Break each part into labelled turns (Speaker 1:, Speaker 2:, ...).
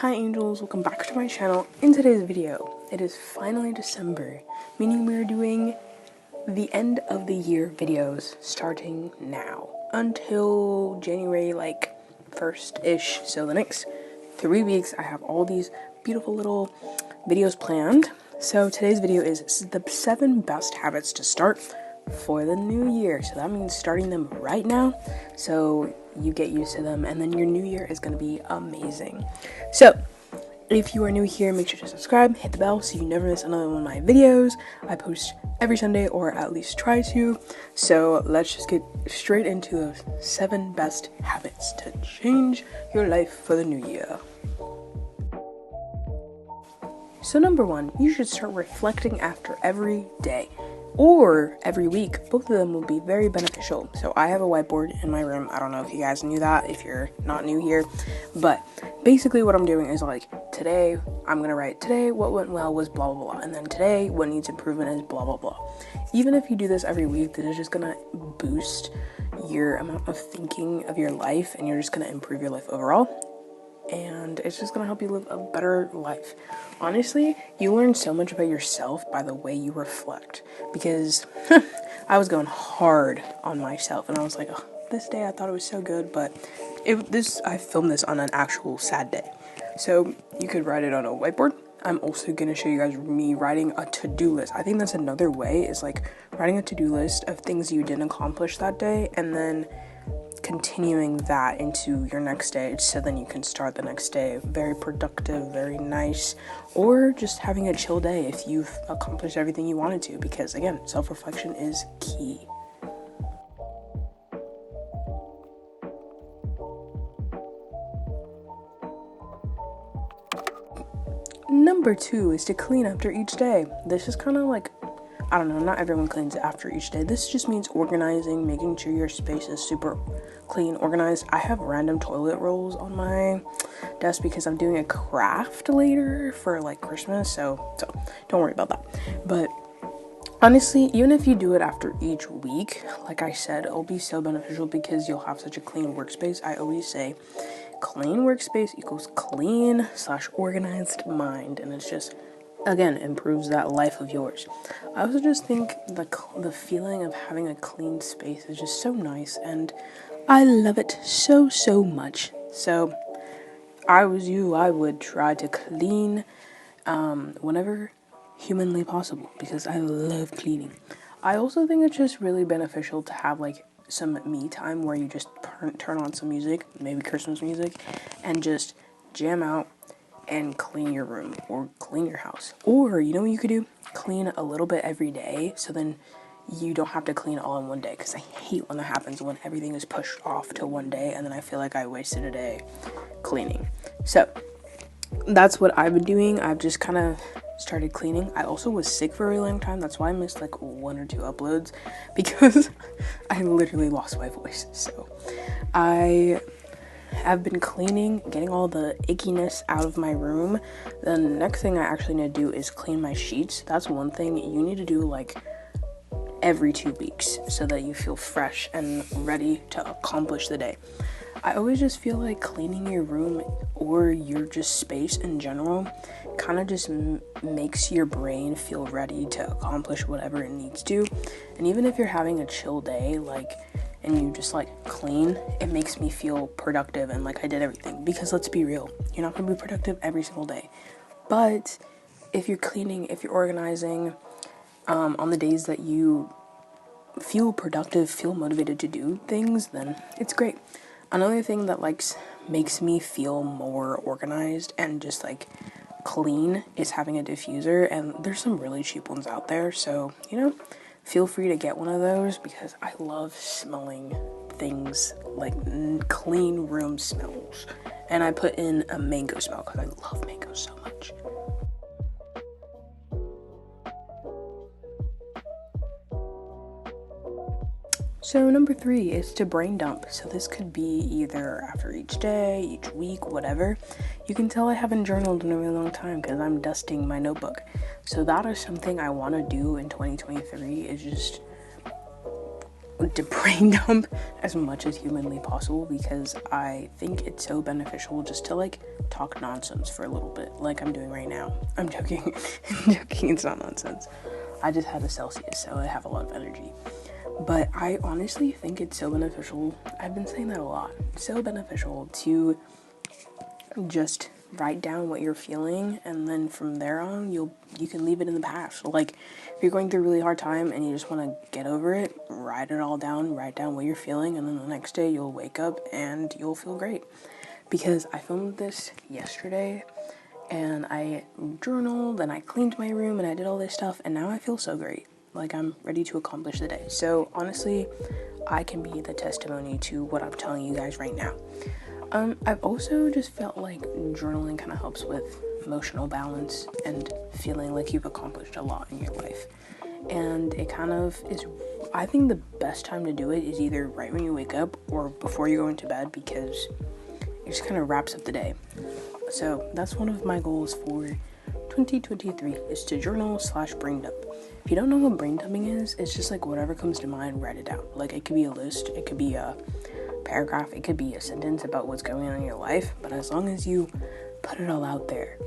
Speaker 1: Hi angels, welcome back to my channel. In today's video, it is finally December, meaning we're doing the end of the year videos starting now until January 1st-ish. So the next 3 weeks I have all these beautiful little videos planned. So today's video is the 7 best habits to start for the new year. So that means starting them right now so you get used to them, and then your new year is going to be amazing. So if you are new here, make sure to subscribe, hit the bell so you never miss another one of my videos. I post every Sunday, or at least try to. So let's just get straight into those 7 best habits to change your life for the new year. So number 1, you should start reflecting after every day or every week. Both of them will be very beneficial. So I have a whiteboard in my room. I don't know if you guys knew that, if you're not new here, but basically what I'm doing is today I'm gonna write, today what went well was blah blah blah, and then today what needs improvement is blah blah blah. Even if you do this every week, this is just gonna boost your amount of thinking of your life, and you're just gonna improve your life overall. And it's just gonna help you live a better life. Honestly, you learn so much about yourself by the way you reflect, because I was going hard on myself and I was like, oh, this day I thought it was so good, but I filmed this on an actual sad day. So you could write it on a whiteboard. I'm also gonna show you guys me writing a to-do list. I think that's another way, is writing a to-do list of things you didn't accomplish that day, and then continuing that into your next day, so then you can start the next day very productive, very nice, or just having a chill day if you've accomplished everything you wanted to, because again, self-reflection is key. Number 2 is to clean after each day. This is kind of I don't know, not everyone cleans after each day. This just means organizing, making sure your space is super clean, organized. I have random toilet rolls on my desk because I'm doing a craft later for Christmas, so don't worry about that. But honestly, even if you do it after each week, like I said, it'll be so beneficial because you'll have such a clean workspace. I always say clean workspace equals clean/organized mind, and it's just, again, improves that life of yours. I also just think the feeling of having a clean space is just so nice, and I love it so much. So I would try to clean whenever humanly possible, because I love cleaning. I also think it's just really beneficial to have some me time where you just turn on some music, maybe Christmas music, and just jam out and clean your room or clean your house. Or you know what you could do? Clean a little bit every day, so then you don't have to clean all in one day, because I hate when that happens, when everything is pushed off to one day and then I feel like I wasted a day cleaning. So that's what I've been doing. I've just kind of started cleaning. I also was sick for a really long time. That's why I missed 1 or 2 uploads, because I literally lost my voice. So I've been cleaning, getting all the ickiness out of my room. The next thing I actually need to do is clean my sheets. That's one thing you need to do every 2 weeks, so that you feel fresh and ready to accomplish the day. I always just feel like cleaning your room or your just space in general kind of just makes your brain feel ready to accomplish whatever it needs to. And even if you're having a chill day, and you just clean, it makes me feel productive and I did everything. Because let's be real, you're not going to be productive every single day. But if you're cleaning, if you're organizing, on the days that you feel productive, feel motivated to do things, then it's great. Another thing that makes me feel more organized and just clean is having a diffuser, and there's some really cheap ones out there, so feel free to get one of those, because I love smelling things clean room smells. And I put in a mango smell because I love mangoes so much. So number 3 is to brain dump. So this could be either after each day, each week, whatever. You can tell I haven't journaled in a really long time because I'm dusting my notebook. So that is something I want to do in 2023, is just to brain dump as much as humanly possible, because I think it's so beneficial just to like talk nonsense for a little bit, like I'm doing right now. I'm joking. I'm joking, it's not nonsense. I just had a Celsius, so I have a lot of energy. But I honestly think it's so beneficial. I've been saying that a lot. So beneficial to just write down what you're feeling, and then from there on you can leave it in the past. So like if you're going through a really hard time and you just want to get over it, write it all down, write down what you're feeling, and then the next day you'll wake up and you'll feel great. Because I filmed this yesterday and I journaled and I cleaned my room and I did all this stuff, and now I feel so great. Like I'm ready to accomplish the day. So honestly, I can be the testimony to what I'm telling you guys right now. I've also just felt like journaling kind of helps with emotional balance and feeling like you've accomplished a lot in your life. And it kind of is, I think the best time to do it is either right when you wake up or before you go into bed, because it just kind of wraps up the day. So that's one of my goals for 2023 is to journal / brain dump. If you don't know what brain dumping is, it's just like whatever comes to mind, write it down. Like it could be a list, it could be a paragraph, it could be a sentence about what's going on in your life, but as long as you put it all out there.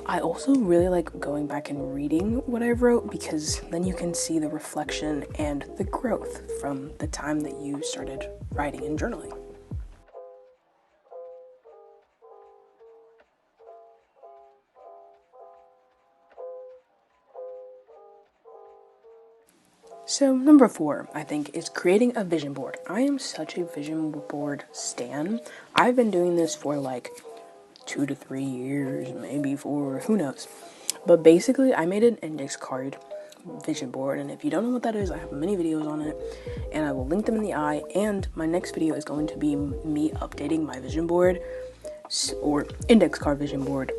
Speaker 1: I also really like going back and reading what I wrote, because then you can see the reflection and the growth from the time that you started writing and journaling. So number 4, I think, is creating a vision board. I am such a vision board stan. I've been doing this for like 2 to 3 years, maybe 4, who knows. But basically, I made an index card vision board, and if you don't know what that is, I have many videos on it, and I will link them in the eye, and my next video is going to be me updating my vision board, or index card vision board,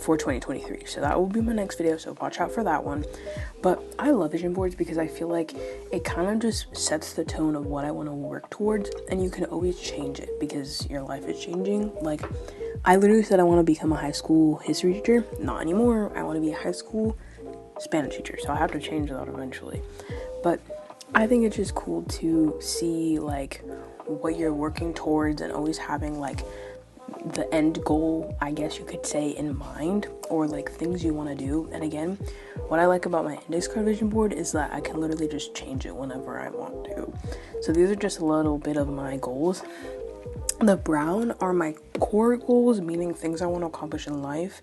Speaker 1: for 2023. So that will be my next video, so watch out for that one. But I love vision boards because I feel like it kind of just sets the tone of what I want to work towards, and you can always change it because your life is changing. Like I literally said I want to become a high school history teacher. Not anymore. I want to be a high school Spanish teacher, so I have to change that eventually. But I think it's just cool to see like what you're working towards, and always having like the end goal, I guess you could say, in mind, or like things you want to do. And again, what I like about my index card vision board is that I can literally just change it whenever I want to. So these are just a little bit of my goals. The brown are my core goals, meaning things I want to accomplish in life,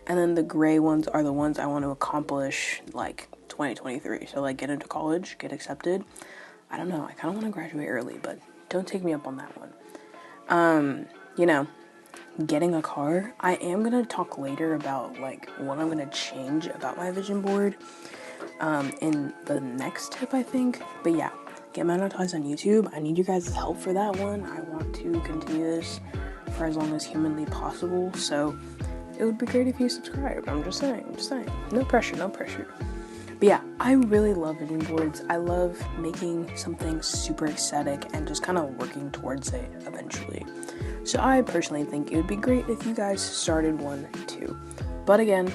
Speaker 1: and then the gray ones are the ones I want to accomplish like 2023. So like get into college, get accepted. I don't know, I kind of want to graduate early, but don't take me up on that one. Getting a car. I am gonna talk later about like what I'm gonna change about my vision board in the next tip, I think. But yeah, get monetized on YouTube. I need you guys' help for that one. I want to continue this for as long as humanly possible, so it would be great if you subscribed. I'm just saying. No pressure. But yeah, I really love vision boards. I love making something super aesthetic and just kind of working towards it eventually. So I personally think it would be great if you guys started one too. But again,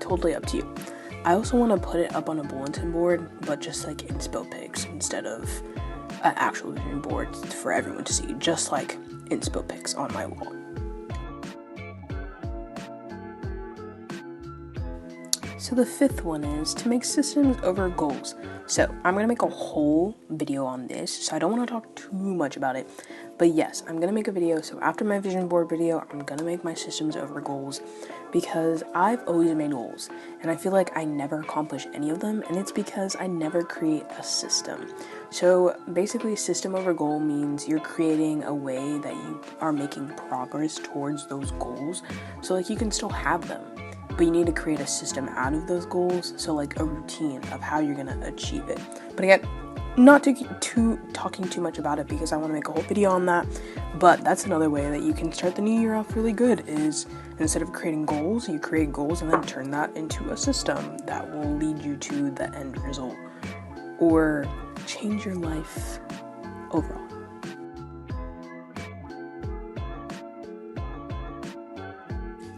Speaker 1: totally up to you. I also want to put it up on a bulletin board, but just like inspo pics instead of an actual vision board for everyone to see, just like inspo pics on my wall. So the 5th one is to make systems over goals. So I'm going to make a whole video on this, so I don't want to talk too much about it. But yes, I'm going to make a video. So after my vision board video, I'm going to make my systems over goals, because I've always made goals and I feel like I never accomplish any of them, and it's because I never create a system. So basically, system over goal means you're creating a way that you are making progress towards those goals. So like you can still have them, but you need to create a system out of those goals. So like a routine of how you're gonna achieve it. But again, not talking too much about it, because I want to make a whole video on that. But that's another way that you can start the new year off really good, is instead of creating goals, you create goals and then turn that into a system that will lead you to the end result, or change your life overall.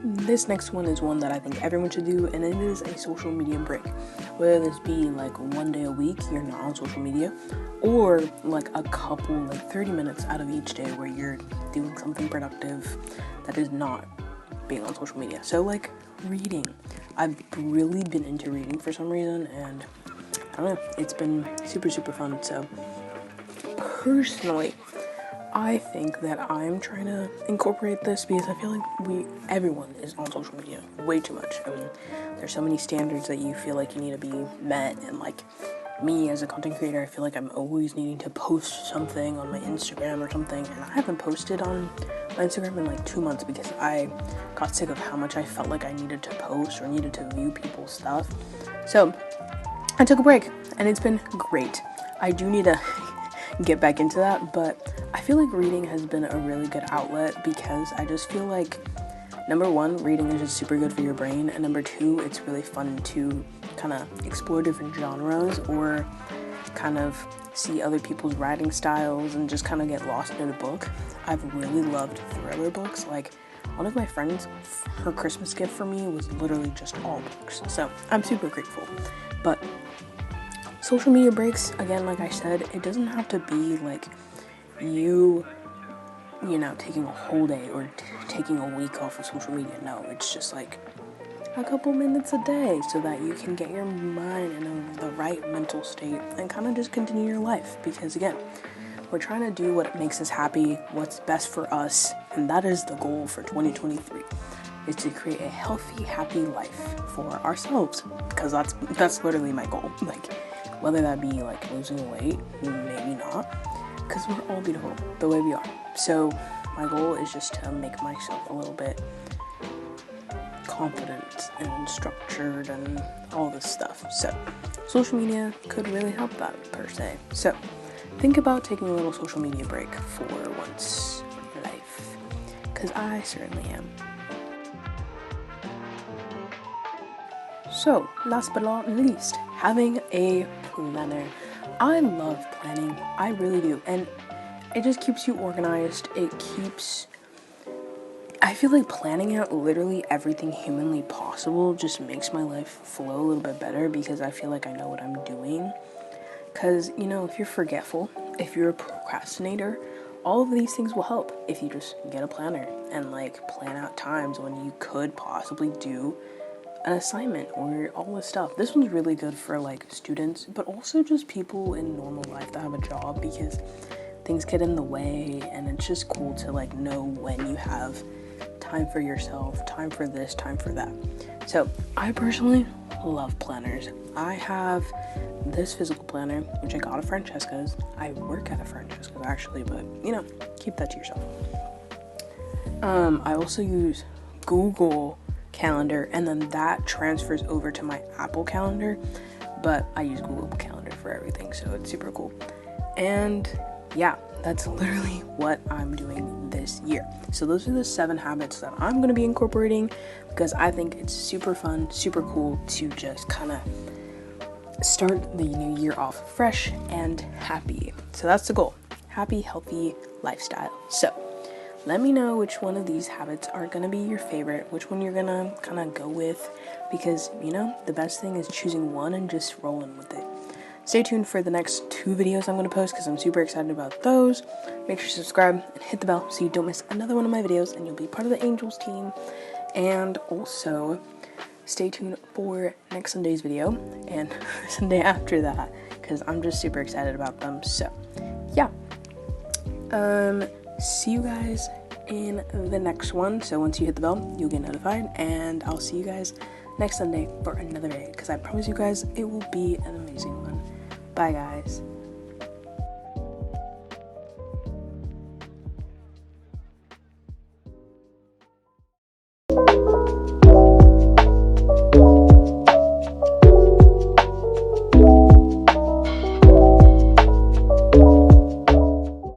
Speaker 1: This next one is one that I think everyone should do, and it is a social media break. whether this be like one day a week you're not on social media, or like a couple, like 30 minutes out of each day where you're doing something productive that is not being on social media. So like reading. I've really been into reading for some reason, and I don't know, it's been super fun. So personally, I think that I'm trying to incorporate this because I feel like everyone is on social media way too much. I mean, there's so many standards that you feel like you need to be met, and like me as a content creator, I feel like I'm always needing to post something on my Instagram or something, and I haven't posted on my Instagram in like 2 months because I got sick of how much I felt like I needed to post or needed to view people's stuff. So I took a break, and it's been great. I do need to get back into that, but I feel like reading has been a really good outlet because I just feel like, number one, reading is just super good for your brain, and number two, it's really fun to kind of explore different genres or kind of see other people's writing styles and just kind of get lost in a book. I've really loved thriller books. Like, one of my friends, her Christmas gift for me was literally just all books, so I'm super grateful. But social media breaks, again, like I said, it doesn't have to be like you know, taking a whole day or taking a week off of social media. No, it's just like a couple minutes a day so that you can get your mind in the right mental state and kind of just continue your life. Because again, we're trying to do what makes us happy, what's best for us, and that is the goal for 2023, is to create a healthy, happy life for ourselves, because that's literally my goal. Like, whether that be like losing weight, maybe not, because we're all beautiful the way we are. So my goal is just to make myself a little bit confident and structured and all this stuff. So social media could really help that, per se. So think about taking a little social media break for once in your life, because I certainly am. So last but not least, having a planner. I love planning, I really do, and it just keeps you organized. I feel like planning out literally everything humanly possible just makes my life flow a little bit better, because I feel like I know what I'm doing. Because, you know, if you're forgetful, if you're a procrastinator, all of these things will help if you just get a planner and like plan out times when you could possibly do an assignment or all this stuff. This one's really good for like students, but also just people in normal life that have a job, because things get in the way, and it's just cool to like know when you have time for yourself, time for this, time for that. So I personally love planners. I have this physical planner, which I got at Francesca's. I work at a Francesca's actually, but you know, keep that to yourself. I also use Google Calendar, and then that transfers over to my Apple Calendar, but I use Google Calendar for everything, so it's super cool. And yeah, that's literally what I'm doing this year. So those are the 7 habits that I'm going to be incorporating, because I think it's super fun, super cool to just kind of start the new year off fresh and happy. So that's the goal. Happy, healthy lifestyle. So let me know which one of these habits are going to be your favorite, which one you're going to kind of go with, because, you know, the best thing is choosing one and just rolling with it. Stay tuned for the next 2 videos I'm going to post, because I'm super excited about those. Make sure to subscribe and hit the bell so you don't miss another one of my videos, and you'll be part of the Angels team. And also, stay tuned for next Sunday's video and Sunday after that, because I'm just super excited about them. So, yeah. See you guys in the next one. So once you hit the bell, you'll get notified, and I'll see you guys next Sunday for another day, because I promise you guys it will be an amazing one. Bye guys.